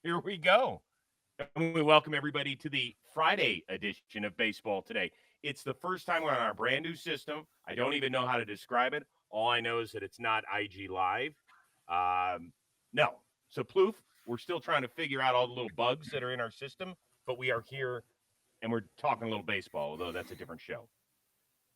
Here we go. And we welcome everybody to the Friday edition of Baseball Today. It's the first time we're on our brand new system. I don't even know how to describe it. All I know is that it's not IG Live. No. So, Plouffe, we're still trying to figure out all the little bugs that are in our system, but we are here and we're talking a little baseball, although that's a different show.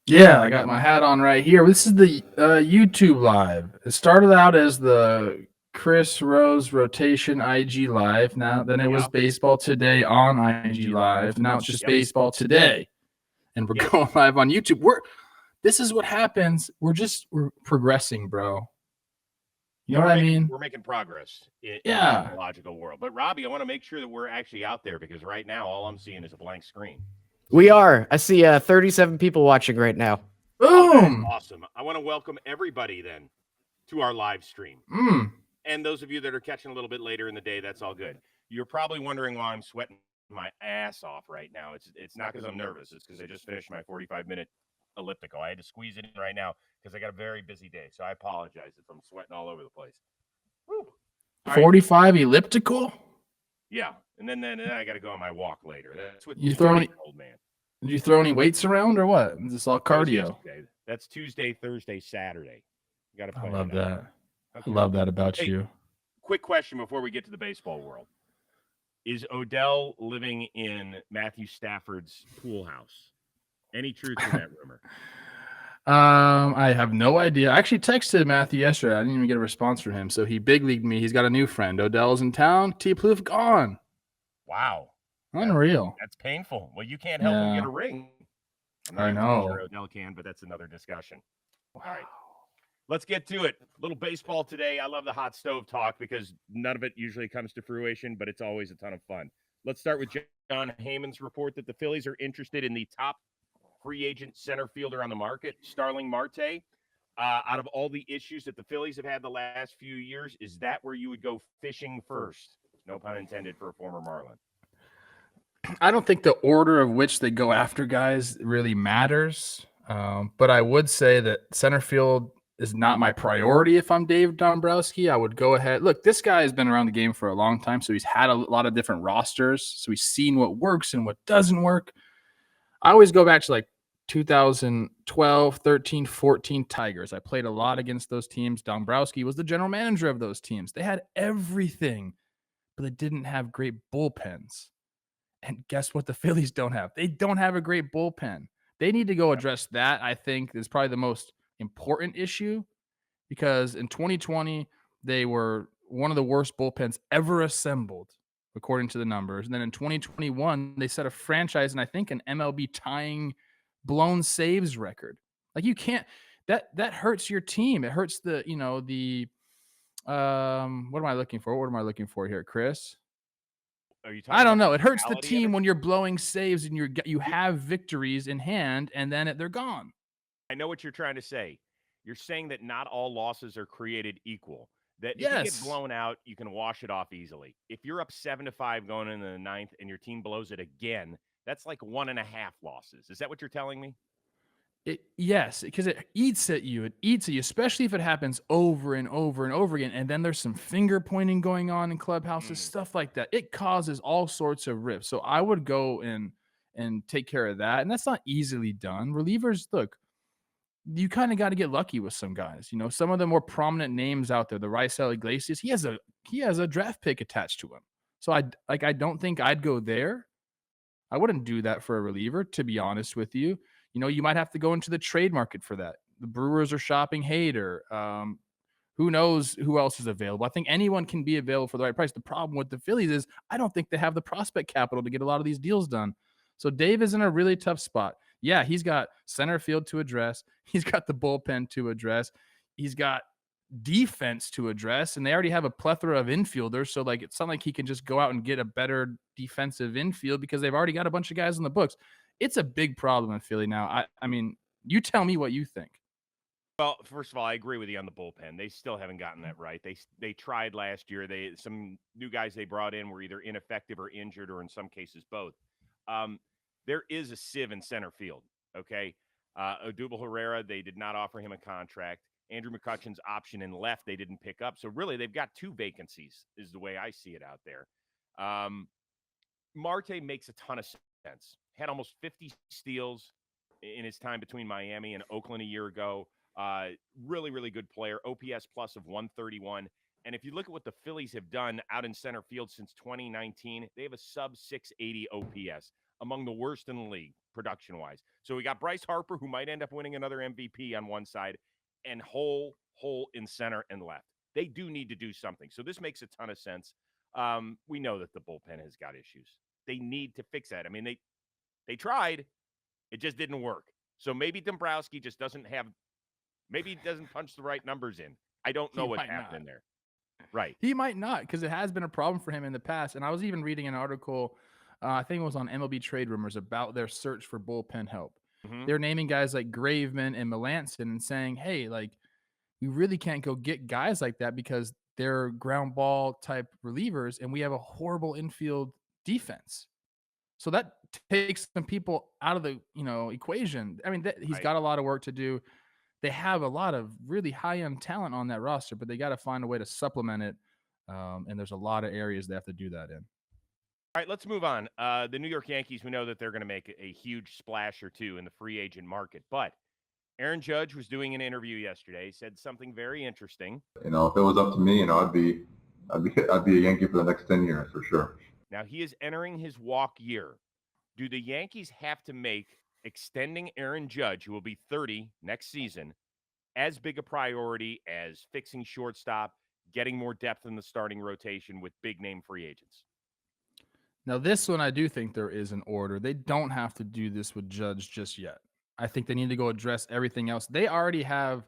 Yeah, I got my hat on right here. This is the YouTube live. It started out as the Chris Rose rotation IG live. Now then it was Yep. baseball today on IG live. Now it's just Yep. baseball today, and we're Yes. going live on YouTube. This is what happens. We're progressing, bro. You know what I mean? We're making progress in the Yeah. technological world. But Robbie, I want to make sure that we're actually out there because right now all I'm seeing is a blank screen. We are. I see 37 people watching right now. Boom. Awesome. I want to welcome everybody then to our live stream. And those of you that are catching a little bit later in the day, that's all good. You're probably wondering why I'm sweating my ass off right now. It's not because I'm nervous. It's because I just finished my 45-minute elliptical. I had to squeeze it in right now because I got a very busy day. So I apologize if I'm sweating all over the place. Woo. 45 elliptical? Yeah. And then I got to go on my walk later. That's what you throw any old man. Did you throw any weights around or what? Is this all cardio? That's Tuesday, Thursday, Saturday. You got to I plan love it out. that. Okay. I love that about you. Quick question before we get to the baseball world. Is Odell living in Matthew Stafford's pool house? Any truth in that rumor? I have no idea. I actually texted Matthew yesterday. I didn't even get a response from him. So he big leagued me. He's got a new friend. Odell's in town. T. Plouffe gone. Wow. Unreal. That's painful. Well, you can't help him get a ring. I know. Sure Odell can, but that's another discussion. Wow. All right. Let's get to it. A little baseball today. I love the hot stove talk because none of it usually comes to fruition, but it's always a ton of fun. Let's start with John Heyman's report that the Phillies are interested in the top free agent center fielder on the market, Starling Marte. Out of all the issues that the Phillies have had the last few years, is that where you would go fishing first? No pun intended for a former Marlin. I don't think the order of which they go after guys really matters. But I would say that center field is not my priority if I'm Dave Dombrowski. I would go ahead. Look, this guy has been around the game for a long time, so he's had a lot of different rosters. So he's seen what works and what doesn't work. I always go back to like 2012, 13, 14 Tigers. I played a lot against those teams. Dombrowski was the general manager of those teams. They had everything, but they didn't have great bullpens. And guess what the Phillies don't have? They don't have a great bullpen. They need to go address that, I think, is probably the most important issue because in 2020, they were one of the worst bullpens ever assembled, according to the numbers. And then in 2021, they set a franchise and I think an MLB tying blown saves record. Like you can't that hurts your team. It hurts the what am I looking for? What am I looking for here, Chris? Are you talking I don't know. It hurts the team when you're blowing saves and you have victories in hand and then they're gone. I know what you're trying to say. You're saying that not all losses are created equal. That if you get blown out, you can wash it off easily. If you're up 7-5 going into the ninth and your team blows it again, that's like 1.5 losses. Is that what you're telling me? Yes, because it eats at you. It eats at you, especially if it happens over and over and over again. And then there's some finger pointing going on in clubhouses, stuff like that. It causes all sorts of rifts. So I would go and take care of that. And that's not easily done. Relievers, look, you kind of got to get lucky with some guys. You know, some of the more prominent names out there, the Raisel Iglesias, he has a draft pick attached to him. So I don't think I'd go there. I wouldn't do that for a reliever, to be honest with you. You know, you might have to go into the trade market for that. The Brewers are shopping Hader. Who knows who else is available? I think anyone can be available for the right price. The problem with the Phillies is I don't think they have the prospect capital to get a lot of these deals done. So Dave is in a really tough spot. Yeah, he's got center field to address. He's got the bullpen to address. He's got defense to address, and they already have a plethora of infielders. So, like, it's not like he can just go out and get a better defensive infield because they've already got a bunch of guys on the books. It's a big problem in Philly now. I mean, you tell me what you think. Well, first of all, I agree with you on the bullpen. They still haven't gotten that right. They tried last year. Some new guys they brought in were either ineffective or injured, or in some cases both. There is a sieve in center field. Okay, Odubel Herrera, they did not offer him a contract. Andrew McCutchen's option in left they didn't pick up. So really, they've got two vacancies. Is the way I see it out there. Marte makes a ton of sense. Had almost 50 steals in his time between Miami and Oakland a year ago. Really, really good player. OPS plus of 131. And if you look at what the Phillies have done out in center field since 2019, they have a sub 680 OPS, among the worst in the league production wise. So we got Bryce Harper, who might end up winning another MVP on one side, and Hole in center and left. They do need to do something. So this makes a ton of sense. We know that the bullpen has got issues. They need to fix that. I mean, they tried, it just didn't work. So maybe Dombrowski just doesn't have, maybe he doesn't punch the right numbers in. I don't know what's happening there. Right. He might not, because it has been a problem for him in the past. And I was even reading an article, I think it was on MLB Trade Rumors, about their search for bullpen help. Mhm. They're naming guys like Graveman and Melanson and saying, hey, like, we really can't go get guys like that because they're ground ball type relievers and we have a horrible infield defense. So that takes some people out of the, equation. I mean, he's Right. got a lot of work to do. They have a lot of really high-end talent on that roster, but they got to find a way to supplement it. And there's a lot of areas they have to do that in. All right, let's move on. The New York Yankees, we know that they're going to make a huge splash or two in the free agent market, but Aaron Judge was doing an interview yesterday. He said something very interesting. If it was up to me, I'd be a Yankee for the next 10 years for sure. Now he is entering his walk year. Do the Yankees have to make extending Aaron Judge, who will be 30 next season, as big a priority as fixing shortstop, getting more depth in the starting rotation with big name free agents? Now, this one, I do think there is an order. They don't have to do this with Judge just yet. I think they need to go address everything else. They already have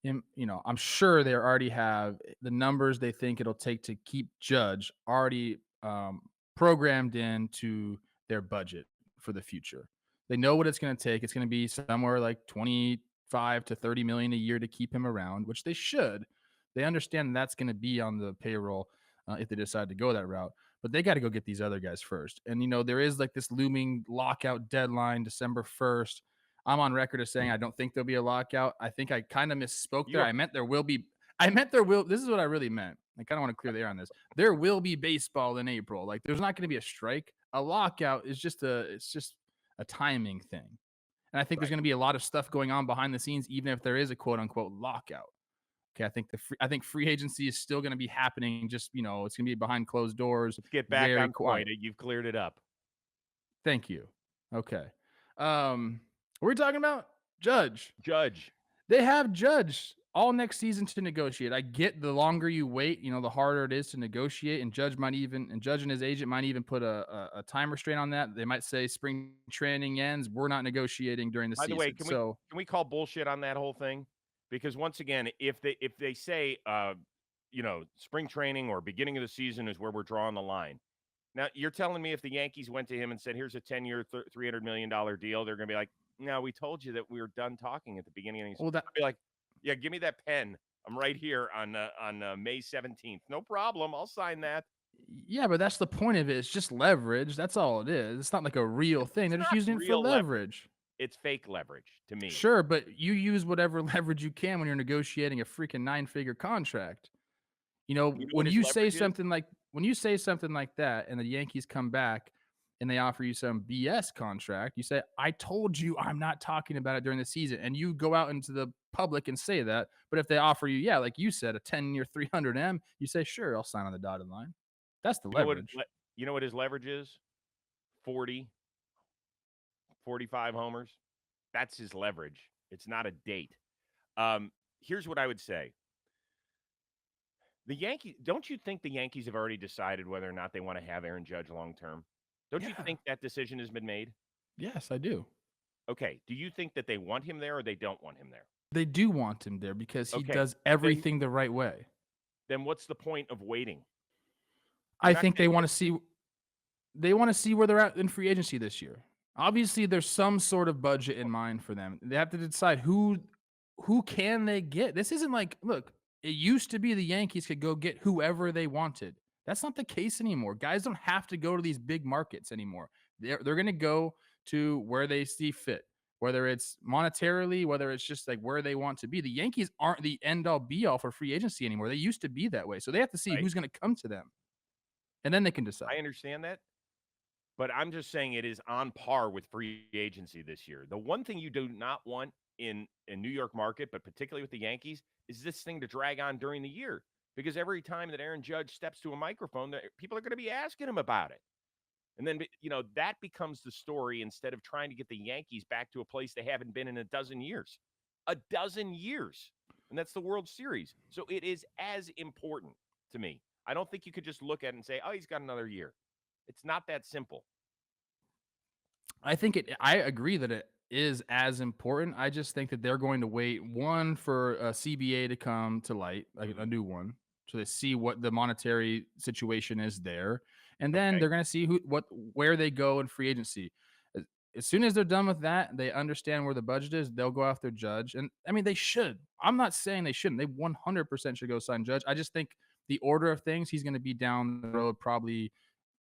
him, I'm sure they already have the numbers they think it'll take to keep Judge already programmed into their budget for the future. They know what it's going to take. It's going to be somewhere like 25 to 30 million a year to keep him around, which they should. They understand that's going to be on the payroll if they decide to go that route. But they got to go get these other guys first. And, there is like this looming lockout deadline, December 1st. I'm on record as saying I don't think there'll be a lockout. I think I kind of misspoke there. I meant there will be. This is what I really meant. I kind of want to clear the air on this. There will be baseball in April. Like, there's not going to be a strike. A lockout is just a timing thing. And I think there's going to be a lot of stuff going on behind the scenes, even if there is a quote unquote lockout. Okay, I think free agency is still going to be happening. Just it's going to be behind closed doors. Let's get back on quiet. point. You've cleared it up. Thank you. Okay. What are we talking about? Judge. They have Judge all next season to negotiate. I get the longer you wait, the harder it is to negotiate. And Judge and his agent might even put a time restraint on that. They might say spring training ends. We're not negotiating during the season. By the way, can we call bullshit on that whole thing? Because once again, if they say spring training or beginning of the season is where we're drawing the line. Now, you're telling me if the Yankees went to him and said, here's a 10-year, $300 million deal, they're going to be like, no, we told you that we were done talking at the beginning of the season. I'd be like, yeah, give me that pen. I'm right here on May 17th. No problem. I'll sign that. Yeah, but that's the point of it. It's just leverage. That's all it is. It's not like a real thing. They're just using it for leverage. It's fake leverage to me. Sure, but you use whatever leverage you can when you're negotiating a freaking 9-figure contract. When you say something like that and the Yankees come back and they offer you some BS contract, you say, I told you I'm not talking about it during the season. And you go out into the public and say that. But if they offer you, like you said, a 10-year, $300 M, you say, sure, I'll sign on the dotted line. That's the leverage. You know what his leverage is? 40, 45 homers. That's his leverage. It's not a date. Here's what I would say. The Yankees, don't you think the Yankees have already decided whether or not they want to have Aaron Judge long term? Don't you think that decision has been made? Yes, I do. Okay. Do you think that they want him there or they don't want him there? They do want him there because he does everything the right way. Then what's the point of waiting? I think they want to see where they're at in free agency this year. Obviously, there's some sort of budget in mind for them. They have to decide who can they get. This isn't like, look, it used to be the Yankees could go get whoever they wanted. That's not the case anymore. Guys don't have to go to these big markets anymore. They're going to go to where they see fit, whether it's monetarily, whether it's just like where they want to be. The Yankees aren't the end-all be-all for free agency anymore. They used to be that way. So they have to see who's going to come to them. and then they can decide. I understand that, but I'm just saying it is on par with free agency this year. The one thing you do not want in a New York market, but particularly with the Yankees, is this thing to drag on during the year. Because every time that Aaron Judge steps to a microphone, people are going to be asking him about it. And then, that becomes the story instead of trying to get the Yankees back to a place they haven't been in a dozen years. A dozen years. And that's the World Series. So it is as important to me. I don't think you could just look at it and say, oh, he's got another year. It's not that simple. I agree that it is as important. I just think that they're going to wait, one, for a CBA to come to light, like a new one, so they see what the monetary situation is there, and then Okay. they're going to see where they go in free agency. As soon as they're done with that, they understand where the budget is. They'll go after Judge, and I mean they should. I'm not saying they shouldn't. They 100% should go sign Judge. I just think the order of things, he's going to be down the road probably.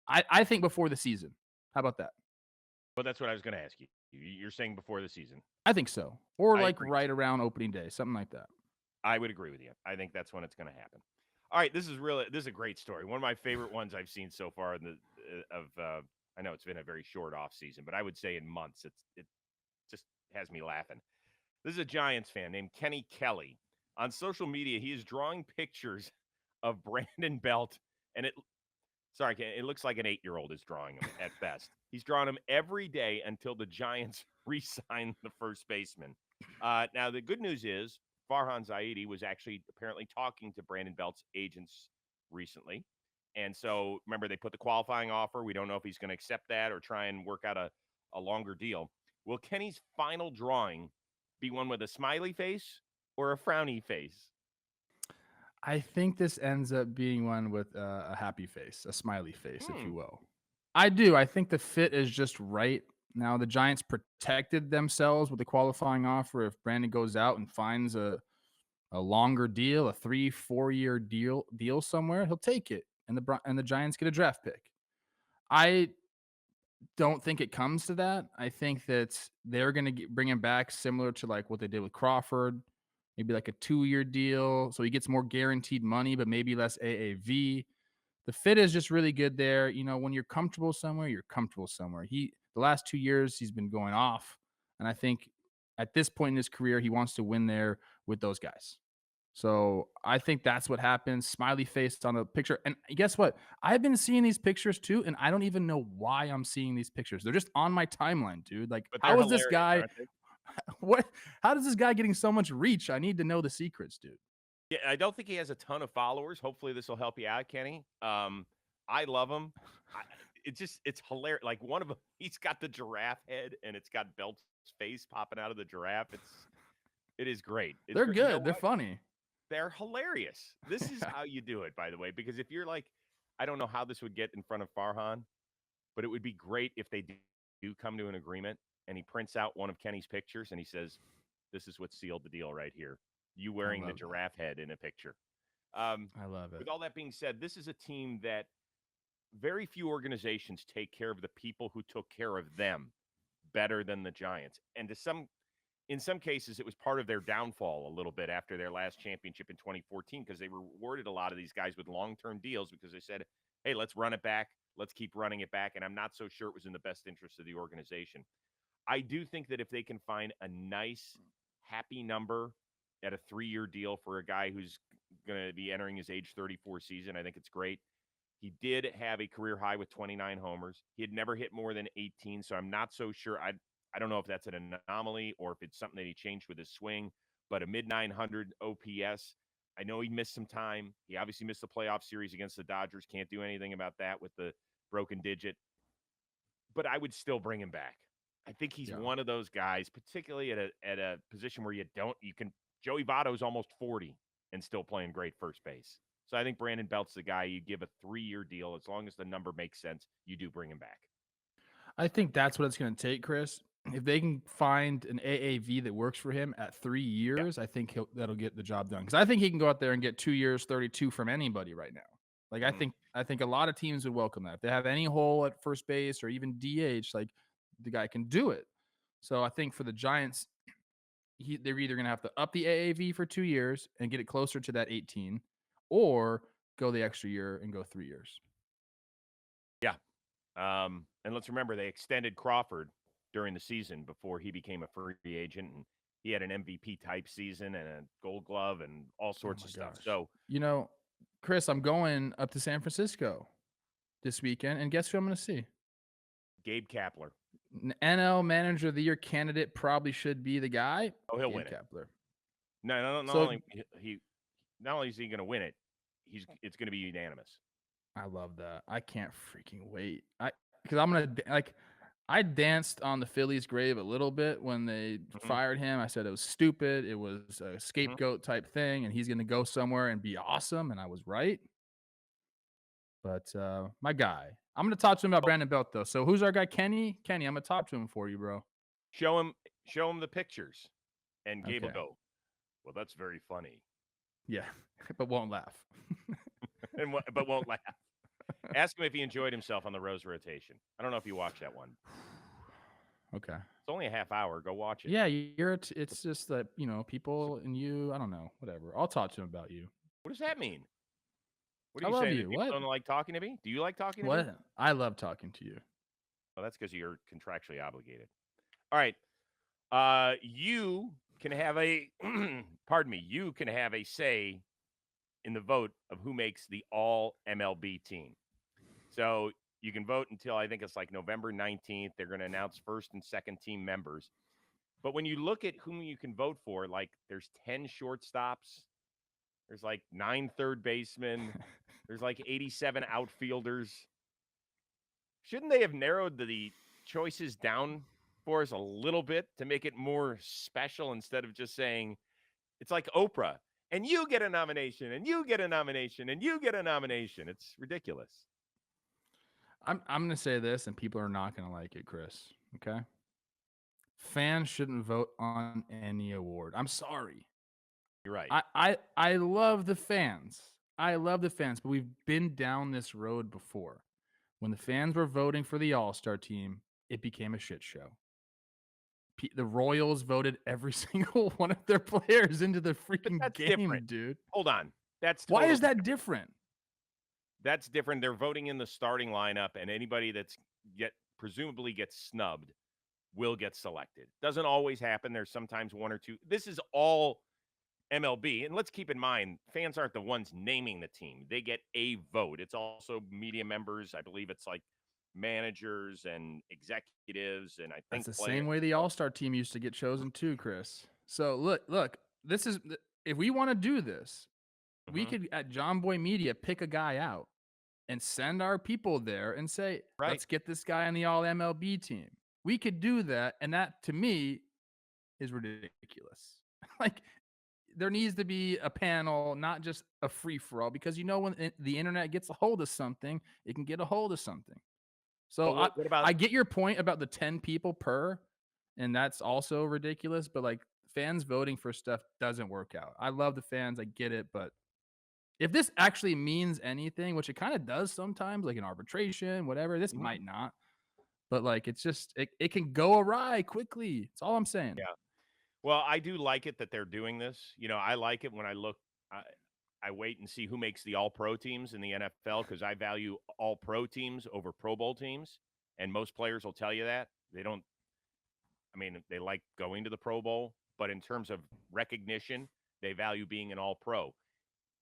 I think before the season. How about that? But that's what I was going to ask you. You're saying before the season. I think so. Or I like agree. right around opening day, something like that. I would agree with you. I think that's when it's going to happen. All right, this is a great story. One of my favorite ones I've seen so far in I know it's been a very short off season, but I would say in months it just has me laughing. This is a Giants fan named Kenny Kelly. On social media, he is drawing pictures of Brandon Belt, and it looks like an 8-year-old is drawing him at best. He's drawing him every day until the Giants re-sign the first baseman. Now, the good news is Farhan Zaidi was actually apparently talking to Brandon Belt's agents recently. And so, remember, they put the qualifying offer. We don't know if he's going to accept that or try and work out a longer deal. Will Kenny's final drawing be one with a smiley face or a frowny face? I think this ends up being one with a happy face, a smiley face, if you will. I do. I think the fit is just right. Now, the Giants protected themselves with the qualifying offer. If Brandon goes out and finds a longer deal, a 3-4 year deal somewhere, he'll take it, and the Giants get a draft pick. I don't think it comes to that. I think that they're going to bring him back similar to like what they did with Crawford, maybe like a 2-year deal, so he gets more guaranteed money, but maybe less AAV. The fit is just really good there. When you're comfortable somewhere, you're comfortable somewhere. The last 2 years he's been going off, and I think at this point in his career, he wants to win there with those guys. So I think that's what happens. Smiley face on a picture. And guess what? I've been seeing these pictures too, and I don't even know why I'm seeing these pictures. They're just on my timeline, dude. Like, But how they're is this hilarious, guy? aren't they? How does this guy getting so much reach? I need to know the secrets, dude. Yeah, I don't think he has a ton of followers. Hopefully, this will help you out, Kenny. I love him. It's hilarious. Like one of them, he's got the giraffe head, and it's got Belt's face popping out of the giraffe. It is great. They're good. You know They're what? funny. They're hilarious. This is how you do it, by the way. Because if you're like, I don't know how this would get in front of Farhan, but it would be great if they do come to an agreement, and he prints out one of Kenny's pictures, and he says, "This is what sealed the deal right here. You wearing the love that. giraffe head in a picture." I love it. With all that being said, this is a team that very few organizations take care of the people who took care of them better than the Giants. And in some cases, it was part of their downfall a little bit after their last championship in 2014 because they rewarded a lot of these guys with long-term deals because they said, hey, let's run it back. Let's keep running it back. And I'm not so sure it was in the best interest of the organization. I do think that if they can find a nice, happy number at a 3-year deal for a guy who's going to be entering his age 34 season, I think it's great. He did have a career high with 29 homers. He had never hit more than 18, so I'm not so sure. I don't know if that's an anomaly or if it's something that he changed with his swing, but a mid-900 OPS. I know he missed some time. He obviously missed the playoff series against the Dodgers. Can't do anything about that with the broken digit. But I would still bring him back. I think he's one of those guys, particularly at a position where Joey Votto's almost 40 and still playing great first base. So I think Brandon Belt's the guy you give a 3-year deal. As long as the number makes sense, you do bring him back. I think that's what it's going to take, Chris. If they can find an AAV that works for him at 3 years, I think that'll get the job done. Because I think he can go out there and get 2 years, 32 from anybody right now. Like I think a lot of teams would welcome that. If they have any hole at first base or even DH, like the guy can do it. So I think for the Giants, they're either going to have to up the AAV for 2 years and get it closer to that 18, or go the extra year and go 3 years. And let's remember they extended Crawford during the season before he became a free agent, and he had an MVP type season and a Gold Glove and all sorts of stuff. So Chris, I'm going up to San Francisco this weekend, and guess who I'm going to see? Gabe Kapler. NL Manager of the Year candidate probably should be the guy. Oh, he'll Gabe win it. Kapler. No, not only is he going to win it, it's going to be unanimous. I love that. I can't freaking wait. Because I'm gonna I danced on the Phillies' grave a little bit when they fired him. I said it was stupid. It was a scapegoat type thing, and he's gonna go somewhere and be awesome. And I was right. But my guy, I'm gonna talk to him about Brandon Belt though. So who's our guy, Kenny? Kenny, I'm gonna talk to him for you, bro. Show him the pictures, and Gabe will Okay. go, well, that's very funny. Yeah, but won't laugh. But won't laugh. Ask him if he enjoyed himself on the Rose rotation. I don't know if you watched that one. Okay. It's only a half hour. Go watch it. Yeah, it's just that, people and you, I don't know, whatever. I'll talk to him about you. What does that mean? What are I you love saying? you. That people What? don't like talking to me? Do you like talking to me? What? I love talking to you. Well, that's because you're contractually obligated. All right. You can have a pardon me, you can have a say in the vote of who makes the all MLB team. So you can vote until I think it's like November 19th. They're going to announce first and second team members. But when you look at whom you can vote for, like there's 10 shortstops, there's like 9 third basemen, there's like 87 outfielders. Shouldn't they have narrowed the choices down for us a little bit to make it more special instead of just saying it's like Oprah and you get a nomination and you get a nomination and you get a nomination? It's ridiculous. I'm going to say this, and people are not going to like it, Chris. Okay? Fans shouldn't vote on any award. I'm sorry. You're right. I love the fans. I love the fans, but we've been down this road before. When the fans were voting for the All-Star team, it became a shit show. The Royals voted every single one of their players into the freaking game, different. dude. Hold on. Why is that different? That's different. They're voting in the starting lineup, and anybody that's presumably gets snubbed will get selected. Doesn't always happen. There's sometimes one or two. This is all MLB. And let's keep in mind, fans aren't the ones naming the team. They get a vote. It's also media members. I believe it's like managers and executives. And I think that's the same way the All-Star team used to get chosen too, Chris. So look, this is, if we want to do this, we could at Jomboy Media pick a guy out and send our people there and say, let's get this guy on the all MLB team. We could do that. And that to me is ridiculous. Like, there needs to be a panel, not just a free for all, because when the internet gets a hold of something, it can get a hold of something. So I get your point about the 10 people per, and that's also ridiculous, but like fans voting for stuff doesn't work out. I love the fans. I get it. But if this actually means anything, which it kind of does sometimes, like an arbitration, whatever, this might not. But like, it's just, it can go awry quickly. That's all I'm saying. Yeah. Well, I do like it that they're doing this. I like it when I look, I wait and see who makes the all-pro teams in the NFL because I value all-pro teams over Pro Bowl teams. And most players will tell you that. They like going to the Pro Bowl, but in terms of recognition, they value being an all-pro.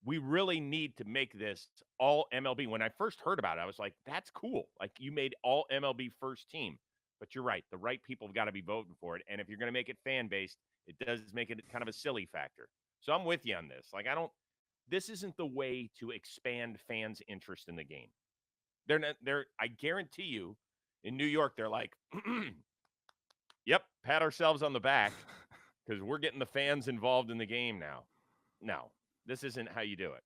We really need to make this all MLB. When I first heard about it, I was like, that's cool. Like, you made all MLB first team. But you're right. The right people have got to be voting for it. And if you're going to make it fan-based, it does make it kind of a silly factor. So I'm with you on this. Like, this isn't the way to expand fans' interest in the game. I guarantee you, in New York, they're like, yep, pat ourselves on the back because we're getting the fans involved in the game now. No, this isn't how you do it.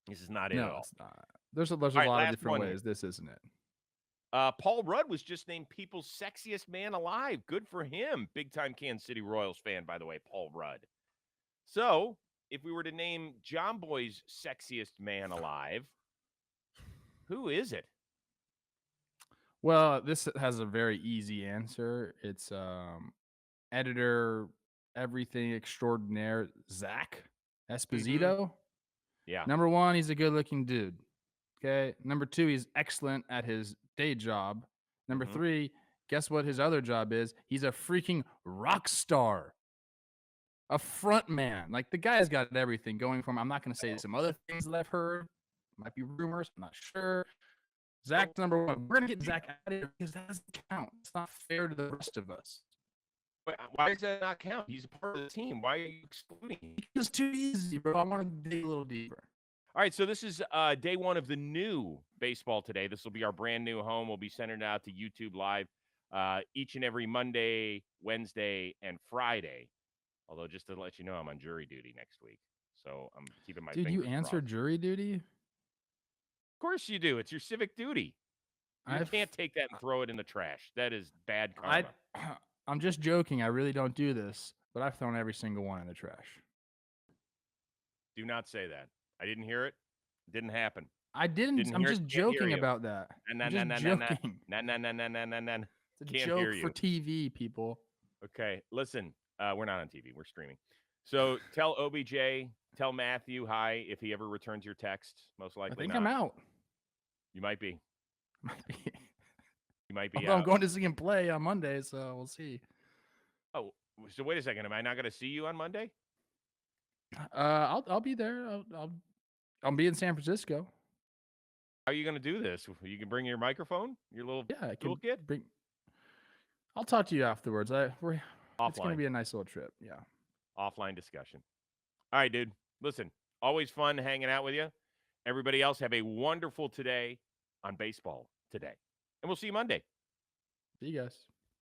This is not it at all. It's not. There's a lot of different ways. This isn't it. Paul Rudd was just named People's Sexiest Man Alive. Good for him. Big-time Kansas City Royals fan, by the way, Paul Rudd. So, if we were to name Jomboy's Sexiest Man Alive, who is it? Well, this has a very easy answer. It's editor, everything extraordinaire, Zach Esposito. Yeah. Number one, he's a good-looking dude. Okay. Number 2, he's excellent at his day job. Number Mhm. 3, guess what his other job is? He's a freaking rock star. A front man. Like, the guy's got everything going for him. I'm not going to say some other things that I've heard. Might be rumors. I'm not sure. Zach's number 1. We're going to get Zach out of here because that doesn't count. It's not fair to the rest of us. Why does that not count? He's a part of the team. Why are you excluding him? It's too easy, bro. I want to dig a little deeper. All right, so this is day 1 of the new baseball today. This will be our brand new home. We'll be sending it out to YouTube Live each and every Monday, Wednesday, and Friday. Although, just to let you know, I'm on jury duty next week. So I'm keeping my Dude, you fingers answer crossed. jury duty? Of course you do. It's your civic duty. You can't take that and throw it in the trash. That is bad karma. I'm just joking. I really don't do this, but I've thrown every single one in the trash. Do not say that. I didn't hear it. It didn't happen. I didn't. I'm hear it, just can't hear joking you. about that. Nah, I'm nah, just nah, nah, nah. joking. Nah, nah, nah, nah, nah, nah, nah. It's a Can't joke hear you. for TV, people. Okay, listen. We're not on TV. We're streaming. So tell OBJ, tell Matthew hi if he ever returns your text. Most I likely think not. I'm out. You might be. You might be Although out. I'm going to see him play on Monday, so we'll see. Oh, so wait a second. Am I not going to see you on Monday? I'll be there. I'll be in San Francisco. How are you going to do this? You can bring your microphone, your little Yeah, I can toolkit? bring. I'll talk to you afterwards. It's going to Offline. be a nice little trip. Yeah. Offline discussion. All right, dude. Listen, always fun hanging out with you. Everybody else have a wonderful today on baseball today. And we'll see you Monday. See you guys.